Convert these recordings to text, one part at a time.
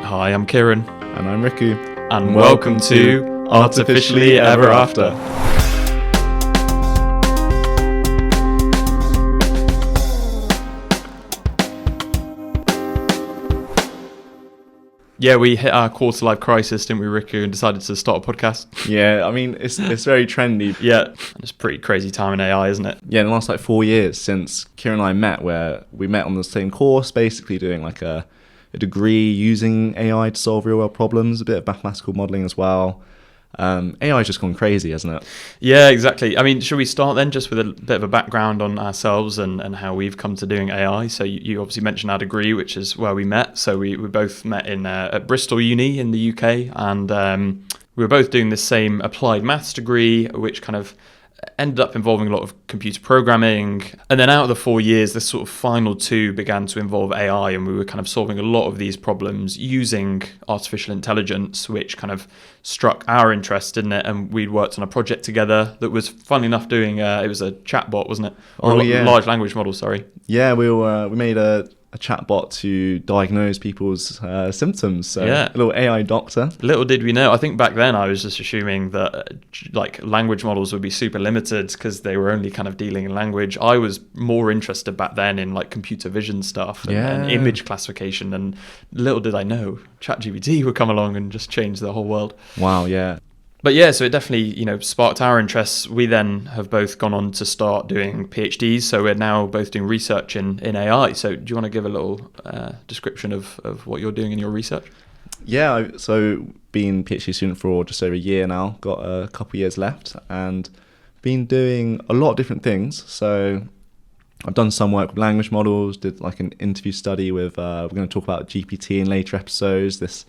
Hi, I'm Kieren. And I'm Riku. And welcome to Artificially Ever After. Yeah, we hit our quarter-life crisis, didn't we, Riku, and decided to start a podcast. Yeah, I mean, it's very trendy. Yeah, it's a pretty crazy time in AI, isn't it? Yeah, in the last 4 years since Kieren and I met, where we met on the same course, basically doing a degree using AI to solve real-world problems, a bit of mathematical modelling as well. AI's just gone crazy, hasn't it? Yeah, exactly. I mean, should we start then just with a bit of a background on ourselves and how we've come to doing AI? So you obviously mentioned our degree, which is where we met. So we both met at Bristol Uni in the UK, and we were both doing the same applied maths degree, which kind of ended up involving a lot of computer programming. And then out of the 4 years, the sort of final 2 began to involve AI, and we were kind of solving a lot of these problems using artificial intelligence, which kind of struck our interest, didn't it? And we'd worked on a project together that was, funnily enough, doing it was a chatbot, wasn't it? Or large language model, sorry. Yeah, we made a chatbot to diagnose people's symptoms. So yeah. A little AI doctor. Little did we know. I think back then I was just assuming that language models would be super limited because they were only kind of dealing in language. I was more interested back then in computer vision stuff and image classification. And little did I know ChatGPT would come along and just change the whole world. Wow, yeah. But yeah, so it definitely, sparked our interests. We then have both gone on to start doing PhDs. So we're now both doing research in AI. So do you want to give a little description of what you're doing in your research? Yeah, so been PhD student for just over a year now, got a couple years left, and been doing a lot of different things. So I've done some work with language models, did an interview study with, we're going to talk about GPT in later episodes, this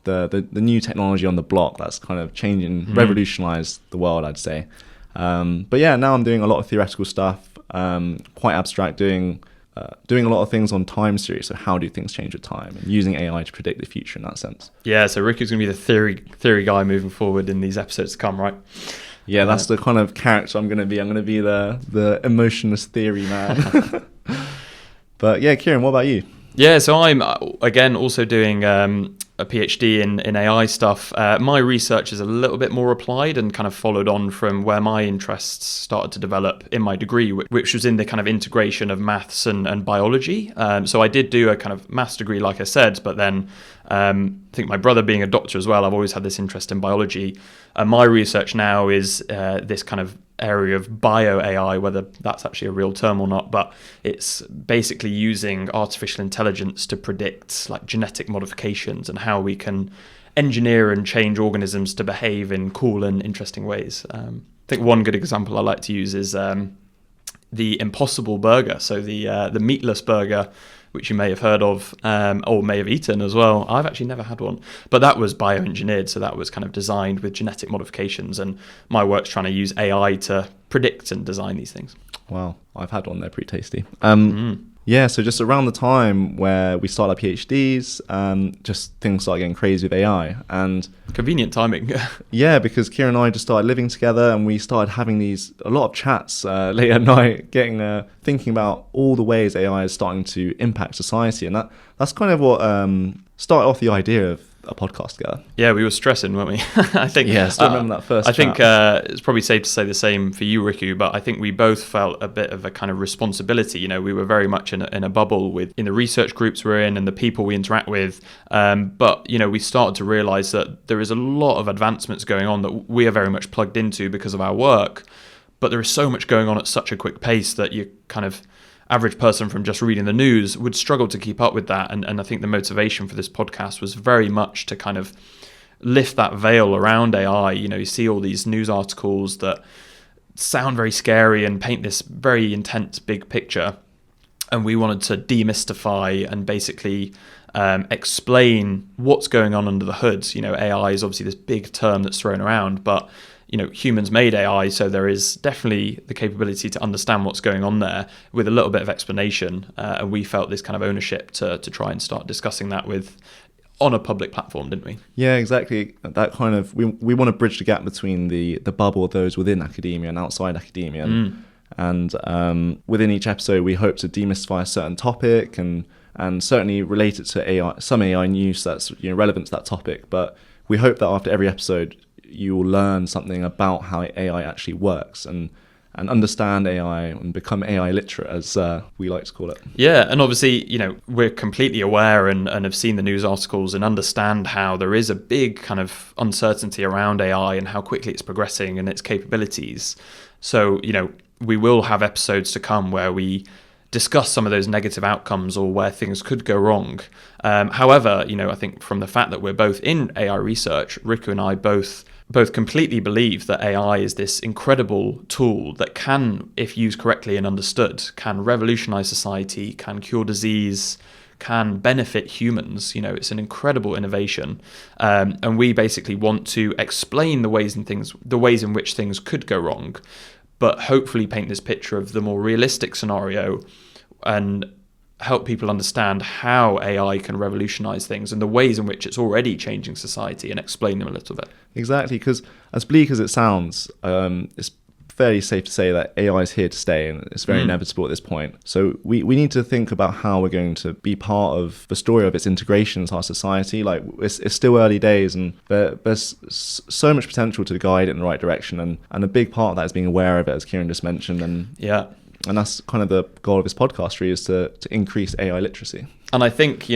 the new technology on the block that's kind of changing, revolutionized the world, I'd say. But yeah, now I'm doing a lot of theoretical stuff, quite abstract, doing a lot of things on time series. So how do things change with time, and using AI to predict the future in that sense. Yeah, so Riku's going to be the theory guy moving forward in these episodes to come, right? Yeah, that's the kind of character I'm going to be. I'm going to be the emotionless theory man. But yeah, Kieren, what about you? Yeah, so I'm, again, also doing a PhD in AI stuff. My research is a little bit more applied and kind of followed on from where my interests started to develop in my degree, which was in the kind of integration of maths and biology. So I did do a kind of maths degree, like I said, but then I think my brother being a doctor as well, I've always had this interest in biology. My research now is this kind of area of bio-AI, whether that's actually a real term or not, but it's basically using artificial intelligence to predict genetic modifications and how we can engineer and change organisms to behave in cool and interesting ways. I think one good example I like to use is the Impossible Burger, so the meatless burger, which you may have heard of or may have eaten as well. I've actually never had one, but that was bioengineered, so that was kind of designed with genetic modifications, and my work's trying to use AI to predict and design these things. Wow, I've had one, they're pretty tasty. Yeah, so just around the time where we started our PhDs, just things started getting crazy with AI. And convenient timing. Yeah, because Kieren and I just started living together, and we started having a lot of chats late at night, thinking about all the ways AI is starting to impact society. And that's kind of what started off the idea of a podcast together. Yeah, we were stressing, weren't we? I think. Yeah, I still remember that first chat. Think it's probably safe to say the same for you, Riku, but I think we both felt a bit of a kind of responsibility. We were very much in a bubble in the research groups we're in and the people we interact with. But we started to realize that there is a lot of advancements going on that we are very much plugged into because of our work. But there is so much going on at such a quick pace that you kind of average person from just reading the news would struggle to keep up with that. And I think the motivation for this podcast was very much to kind of lift that veil around AI. You see all these news articles that sound very scary and paint this very intense big picture. And we wanted to demystify and basically explain what's going on under the hood. AI is obviously this big term that's thrown around, but humans made AI, so there is definitely the capability to understand what's going on there with a little bit of explanation. And we felt this kind of ownership to try and start discussing that on a public platform, didn't we? Yeah, exactly. That kind of we want to bridge the gap between the bubble of those within academia and outside academia. And within each episode, we hope to demystify a certain topic and certainly relate it to AI, some AI news that's relevant to that topic. But we hope that after every episode, you will learn something about how AI actually works and understand AI and become AI literate, as we like to call it. Yeah, and obviously, we're completely aware and have seen the news articles and understand how there is a big kind of uncertainty around AI and how quickly it's progressing and its capabilities. So, we will have episodes to come where we discuss some of those negative outcomes or where things could go wrong. However, I think from the fact that we're both in AI research, Riku and I both completely believe that AI is this incredible tool that can, if used correctly and understood, can revolutionize society, can cure disease, can benefit humans. It's an incredible innovation. And we basically want to explain the ways in which things could go wrong, but hopefully paint this picture of the more realistic scenario and help people understand how AI can revolutionize things and the ways in which it's already changing society, and explain them a little bit. Exactly, because as bleak as it sounds, it's fairly safe to say that AI is here to stay, and it's very inevitable at this point. So we need to think about how we're going to be part of the story of its integration into our society. Like, it's still early days, and there's so much potential to guide it in the right direction, and a big part of that is being aware of it, as Kieren just mentioned. And that's kind of the goal of this podcast, really, is to increase AI literacy. And I think,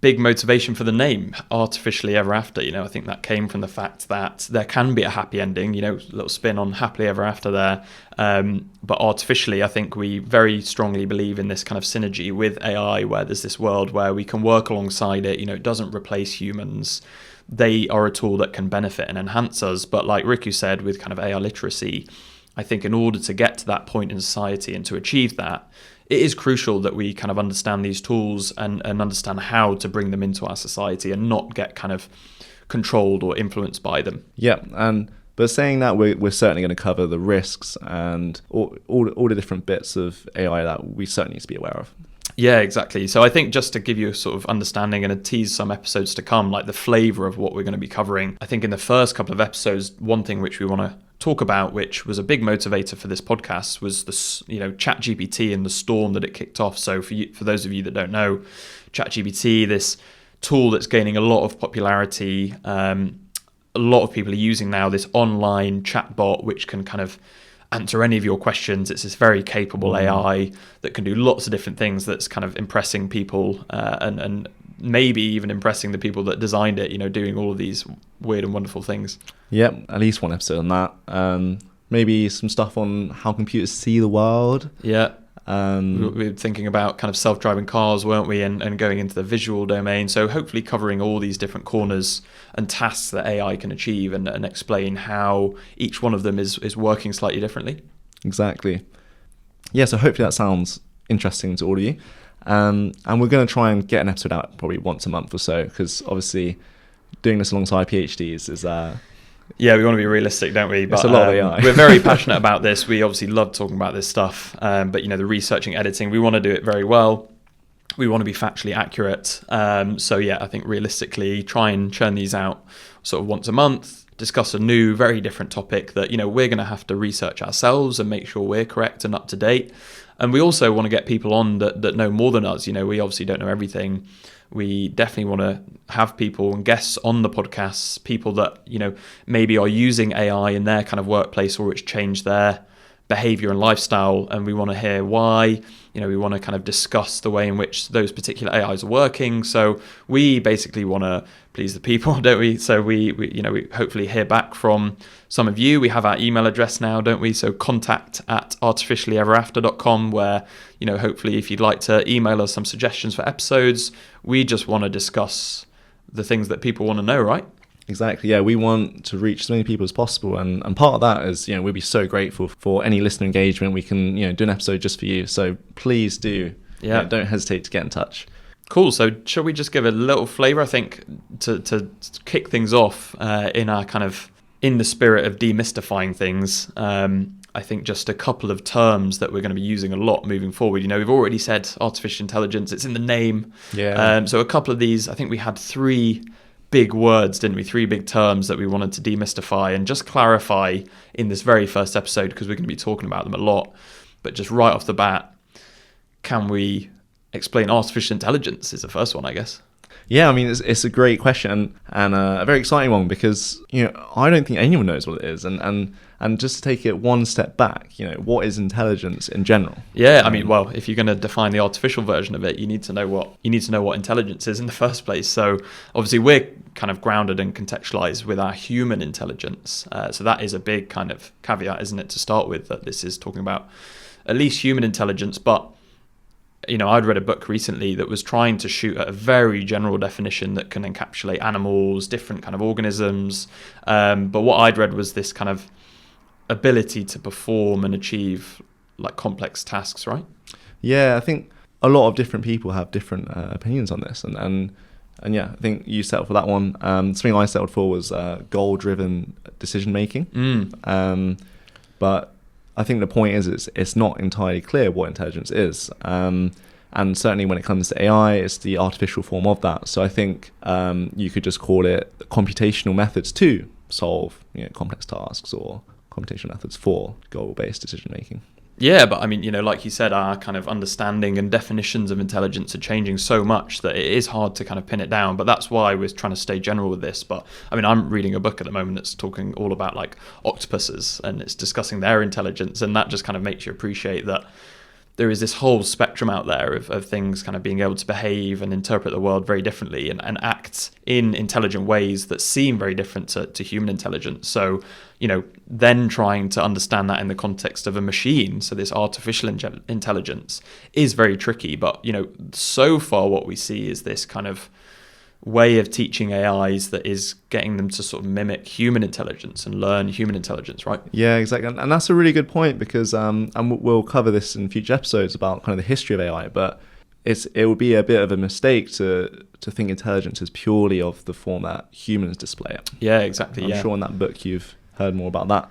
big motivation for the name, Artificially Ever After, I think that came from the fact that there can be a happy ending, a little spin on Happily Ever After there. But artificially, I think we very strongly believe in this kind of synergy with AI, where there's this world where we can work alongside it. It doesn't replace humans. They are a tool that can benefit and enhance us. But like Riku said, with kind of AI literacy, I think in order to get to that point in society and to achieve that, it is crucial that we kind of understand these tools and understand how to bring them into our society and not get kind of controlled or influenced by them. Yeah, but saying that, we're certainly going to cover the risks and all the different bits of AI that we certainly need to be aware of. Yeah, exactly. So I think just to give you a sort of understanding and a tease some episodes to come, like the flavor of what we're going to be covering, I think in the first couple of episodes, one thing which we want to talk about, which was a big motivator for this podcast, was the ChatGPT and the storm that it kicked off. So for those of you that don't know, ChatGPT, this tool that's gaining a lot of popularity, a lot of people are using now this online chatbot which can kind of answer any of your questions. It's this very capable AI that can do lots of different things that's kind of impressing people and maybe even impressing the people that designed it, doing all of these weird and wonderful things. Yep, at least one episode on that. Maybe some stuff on how computers see the world. Yeah. We were thinking about kind of self-driving cars, weren't we, and going into the visual domain. So hopefully covering all these different corners and tasks that AI can achieve and explain how each one of them is working slightly differently. Exactly. Yeah, so hopefully that sounds interesting to all of you. And we're going to try and get an episode out probably once a month or so, because obviously doing this alongside PhDs is... Yeah, we want to be realistic, don't we? But it's a lot of AI. We're very passionate about this. We obviously love talking about this stuff. But, the researching, editing, we want to do it very well. We want to be factually accurate. So, yeah, I think realistically, try and churn these out sort of once a month, discuss a new, very different topic that, we're going to have to research ourselves and make sure we're correct and up to date. And we also want to get people on that know more than us. We obviously don't know everything. We definitely want to have people and guests on the podcasts, people that, maybe are using AI in their kind of workplace or it's changed their behavior and lifestyle. And we want to hear why. We want to kind of discuss the way in which those particular AIs are working. So we basically want to please the people, don't we? So we hopefully hear back from some of you. We have our email address now, don't we? So contact@artificiallyeverafter.com, where, hopefully if you'd like to email us some suggestions for episodes, we just want to discuss the things that people want to know, right? Exactly, yeah. We want to reach as many people as possible, and part of that is, we'd be so grateful for any listener engagement. We can, do an episode just for you. So please do, don't hesitate to get in touch. Cool. So shall we just give a little flavour? I think to kick things off in our kind of in the spirit of demystifying things. I think just a couple of terms that we're going to be using a lot moving forward. We've already said artificial intelligence. It's in the name. Yeah. So a couple of these, I think we had three big words, didn't we? Three big terms that we wanted to demystify and just clarify in this very first episode, because we're going to be talking about them a lot. But just right off the bat, can we explain artificial intelligence is the first one, I guess. Yeah, I mean, it's a great question and a very exciting one because, I don't think anyone knows what it is. And just to take it one step back, what is intelligence in general? Yeah, I mean, well, if you're going to define the artificial version of it, you need to know what intelligence is in the first place. So obviously we're kind of grounded and contextualized with our human intelligence. So that is a big kind of caveat, isn't it, to start with, that this is talking about at least human intelligence. But I'd read a book recently that was trying to shoot at a very general definition that can encapsulate animals, different kind of organisms. But what I'd read was this kind of ability to perform and achieve like complex tasks, right? Yeah, I think a lot of different people have different opinions on this. And yeah, I think you settled for that one. Something I settled for was goal-driven decision making. But I think the point is it's not entirely clear what intelligence is. And certainly when it comes to AI, it's the artificial form of that. So I think you could just call it computational methods to solve complex tasks, or computational methods for goal-based decision-making. Yeah, but I mean, like you said, our kind of understanding and definitions of intelligence are changing so much that it is hard to kind of pin it down. But that's why I was trying to stay general with this. But I mean, I'm reading a book at the moment that's talking all about like octopuses, and it's discussing their intelligence. And that just kind of makes you appreciate that there is this whole spectrum out there of things kind of being able to behave and interpret the world very differently and act in intelligent ways that seem very different to human intelligence. So, then trying to understand that in the context of a machine, so this artificial intelligence, is very tricky. But, so far what we see is this kind of way of teaching AIs that is getting them to sort of mimic human intelligence and learn human intelligence, right? Yeah, exactly. And that's a really good point because, and we'll cover this in future episodes about kind of the history of AI, but it would be a bit of a mistake to think intelligence is purely of the form that humans display it. Yeah, exactly. I'm sure in that book you've heard more about that.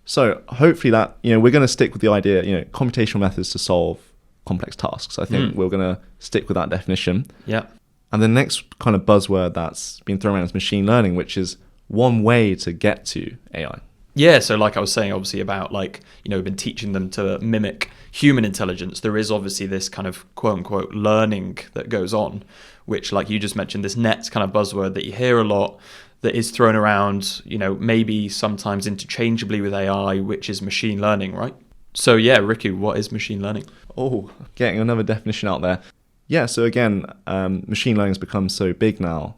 So hopefully that, we're going to stick with the idea, computational methods to solve complex tasks. I think we're going to stick with that definition. Yeah. And the next kind of buzzword that's been thrown around is machine learning, which is one way to get to AI. Yeah, so like I was saying, obviously about we've been teaching them to mimic human intelligence. There is obviously this kind of quote unquote learning that goes on, which like you just mentioned, this next kind of buzzword that you hear a lot that is thrown around, maybe sometimes interchangeably with AI, which is machine learning, right? So yeah, Riku, what is machine learning? Oh, getting another definition out there. Yeah, so again, machine learning has become so big now.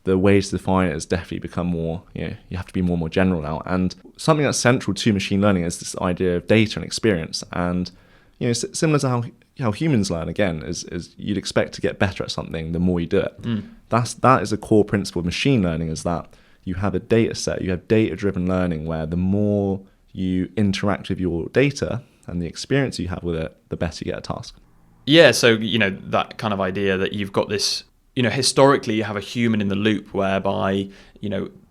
The ways to define it has definitely become more, you have to be more general now. And something that's central to machine learning is this idea of data and experience. And, similar to how humans learn, again, is you'd expect to get better at something the more you do it. That is a core principle of machine learning, is that you have a data set, you have data-driven learning where the more you interact with your data and the experience you have with it, the better you get a task. Yeah, so, that kind of idea that you've got this, historically you have a human in the loop whereby,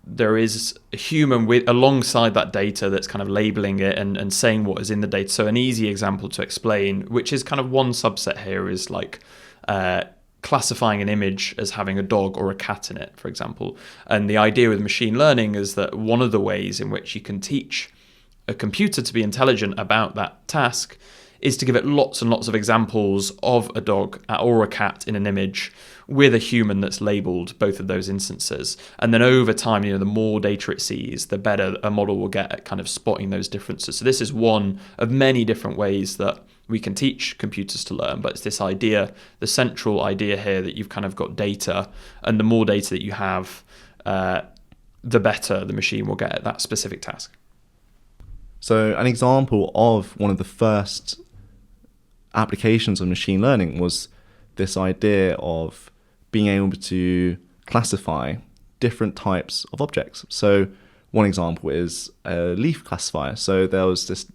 there is a human with alongside that data that's kind of labeling it and saying what is in the data. So an easy example to explain, which is kind of one subset here, is like classifying an image as having a dog or a cat in it, for example. And the idea with machine learning is that one of the ways in which you can teach a computer to be intelligent about that task is to give it lots and lots of examples of a dog or a cat in an image with a human that's labeled both of those instances. And then over time, the more data it sees, the better a model will get at kind of spotting those differences. So this is one of many different ways that we can teach computers to learn, but it's this idea, the central idea here, that you've kind of got data, and the more data that you have, the better the machine will get at that specific task. So an example of one of the first applications of machine learning was this idea of being able to classify different types of objects. So one example is a leaf classifier. So there was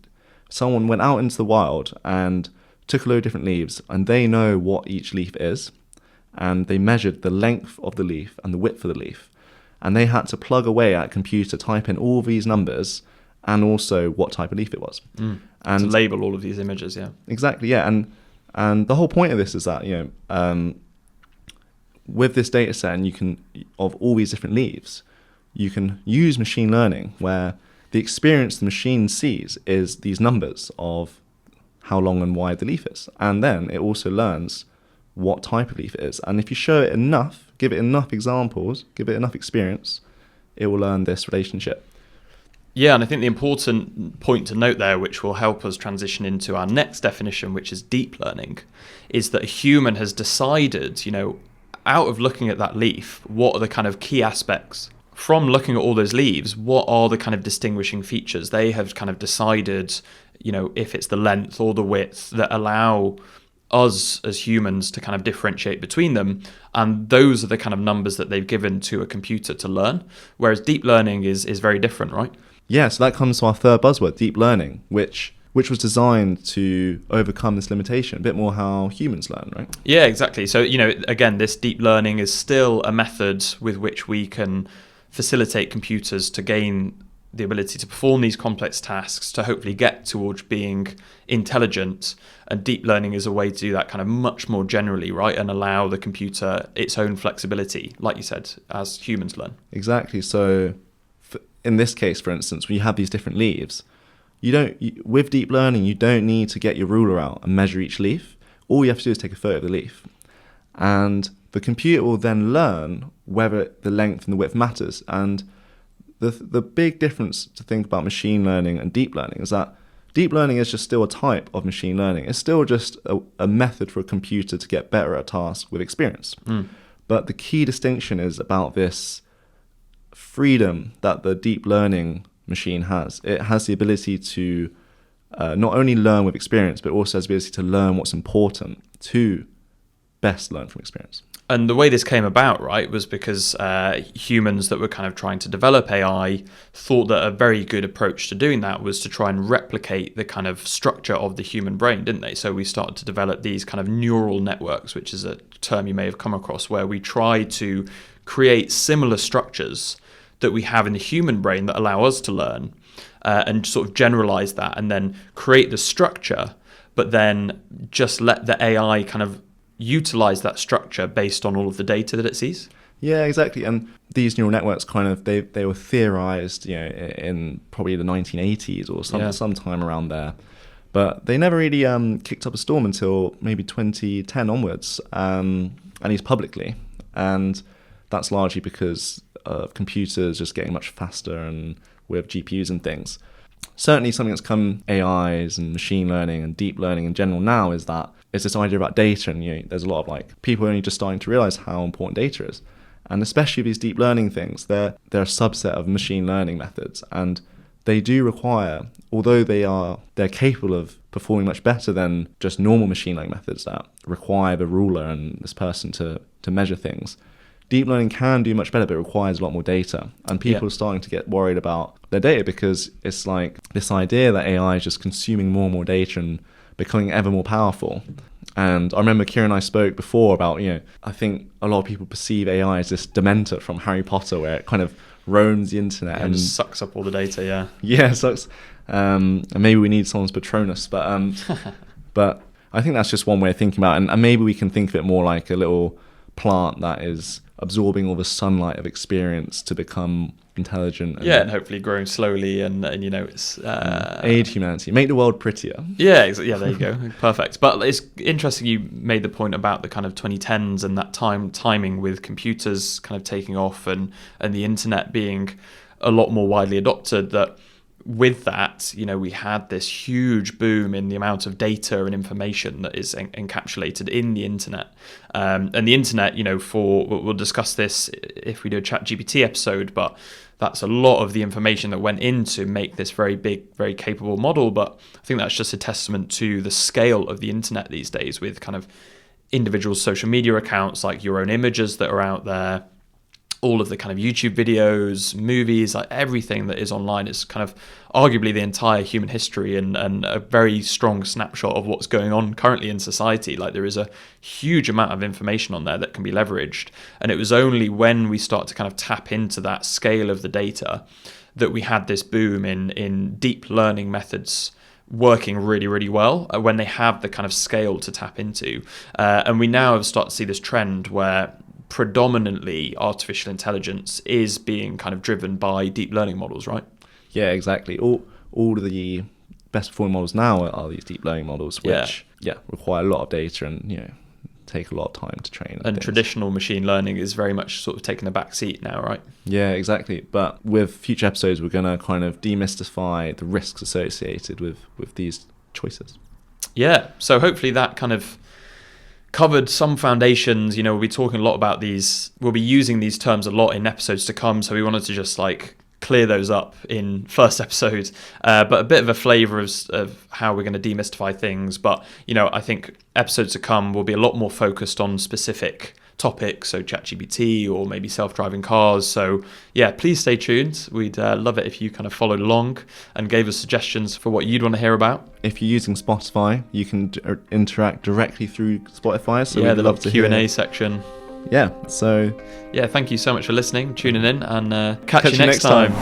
someone went out into the wild and took a load of different leaves, and they know what each leaf is, and they measured the length of the leaf and the width of the leaf, and they had to plug away at a computer, type in all these numbers and also what type of leaf it was. And to label all of these images, yeah. Exactly, yeah. And the whole point of this is that, with this data set, and you can, of all these different leaves, you can use machine learning where the experience the machine sees is these numbers of how long and wide the leaf is. And then it also learns what type of leaf it is. And if you show it enough, give it enough examples, give it enough experience, it will learn this relationship. Yeah, and I think the important point to note there, which will help us transition into our next definition, which is deep learning, is that a human has decided, out of looking at that leaf, what are the kind of key aspects? From looking at all those leaves, what are the kind of distinguishing features? They have kind of decided, if it's the length or the width that allow us as humans to kind of differentiate between them, and those are the kind of numbers that they've given to a computer to learn, whereas deep learning is very different, right? Yeah, so that comes to our third buzzword, deep learning, which was designed to overcome this limitation, a bit more how humans learn, right? Yeah, exactly. So, again, this deep learning is still a method with which we can facilitate computers to gain the ability to perform these complex tasks, to hopefully get towards being intelligent. And deep learning is a way to do that kind of much more generally, right? And allow the computer its own flexibility, like you said, as humans learn. Exactly. So in this case, for instance, when you have these different leaves, with deep learning, you don't need to get your ruler out and measure each leaf. All you have to do is take a photo of the leaf. And the computer will then learn whether the length and the width matters. And the big difference to think about machine learning and deep learning is that deep learning is just still a type of machine learning. It's still just a method for a computer to get better at a task with experience. But the key distinction is about this freedom that the deep learning machine has. It has the ability to not only learn with experience, but also has the ability to learn what's important to best learn from experience. And the way this came about, right, was because humans that were kind of trying to develop AI thought that a very good approach to doing that was to try and replicate the kind of structure of the human brain, didn't they? So we started to develop these kind of neural networks, which is a term you may have come across, where we try to create similar structures that we have in the human brain that allow us to learn, and sort of generalize that and then create the structure, but then just let the AI kind of utilize that structure based on all of the data that it sees. Yeah, exactly. And these neural networks they were theorized, in probably the 1980s or sometime around there. But they never really kicked up a storm until maybe 2010 onwards, at least publicly. And that's largely because of computers just getting much faster and with GPUs and things. Certainly something that's come AIs and machine learning and deep learning in general now is that it's this idea about data, and there's a lot of people only just starting to realize how important data is. And especially these deep learning things, they're a subset of machine learning methods, and they do require, although they're capable of performing much better than just normal machine learning methods that require the ruler and this person to measure things. Deep learning can do much better, but it requires a lot more data. And people are starting to get worried about their data because it's like this idea that AI is just consuming more and more data and becoming ever more powerful. And I remember Kieren and I spoke before about, I think a lot of people perceive AI as this dementor from Harry Potter, where it kind of roams the internet and just sucks up all the data. Yeah, sucks. And maybe we need someone's Patronus, but but I think that's just one way of thinking about it. And maybe we can think of it more like a little plant that is absorbing all the sunlight of experience to become intelligent. And hopefully growing slowly and it's... aid humanity, make the world prettier. Yeah, there you go. Perfect. But it's interesting you made the point about the kind of 2010s and that timing with computers kind of taking off and the internet being a lot more widely adopted, that with that, we had this huge boom in the amount of data and information that is encapsulated in the internet. And the internet, we'll discuss this if we do a ChatGPT episode, but that's a lot of the information that went in to make this very big, very capable model. But I think that's just a testament to the scale of the internet these days, with kind of individual social media accounts, like your own images that are out there, all of the kind of YouTube videos, movies, like everything that is online is kind of arguably the entire human history and a very strong snapshot of what's going on currently in society. Like there is a huge amount of information on there that can be leveraged. And it was only when we start to kind of tap into that scale of the data that we had this boom in deep learning methods working really, really well when they have the kind of scale to tap into. And we now have started to see this trend where predominantly artificial intelligence is being kind of driven by deep learning models, right? Yeah, exactly. All of the best performing models now are these deep learning models, which require a lot of data and take a lot of time to train. And traditional machine learning is very much sort of taking a back seat now, right? Yeah, exactly. But with future episodes, we're going to kind of demystify the risks associated with these choices. Yeah, so hopefully that kind of covered some foundations. We'll be talking a lot about these. We'll be using these terms a lot in episodes to come. So we wanted to just clear those up in first episode, but a bit of a flavour of how we're going to demystify things. But I think episodes to come will be a lot more focused on specific topics, so ChatGPT or maybe self-driving cars. So yeah, please stay tuned. We'd love it if you kind of followed along and gave us suggestions for what you'd want to hear about. If you're using Spotify, you can interact directly through Spotify. So yeah, we'd the love to Q&A hear. section. Yeah, so yeah, thank you so much for listening, tuning in, and catch you next time.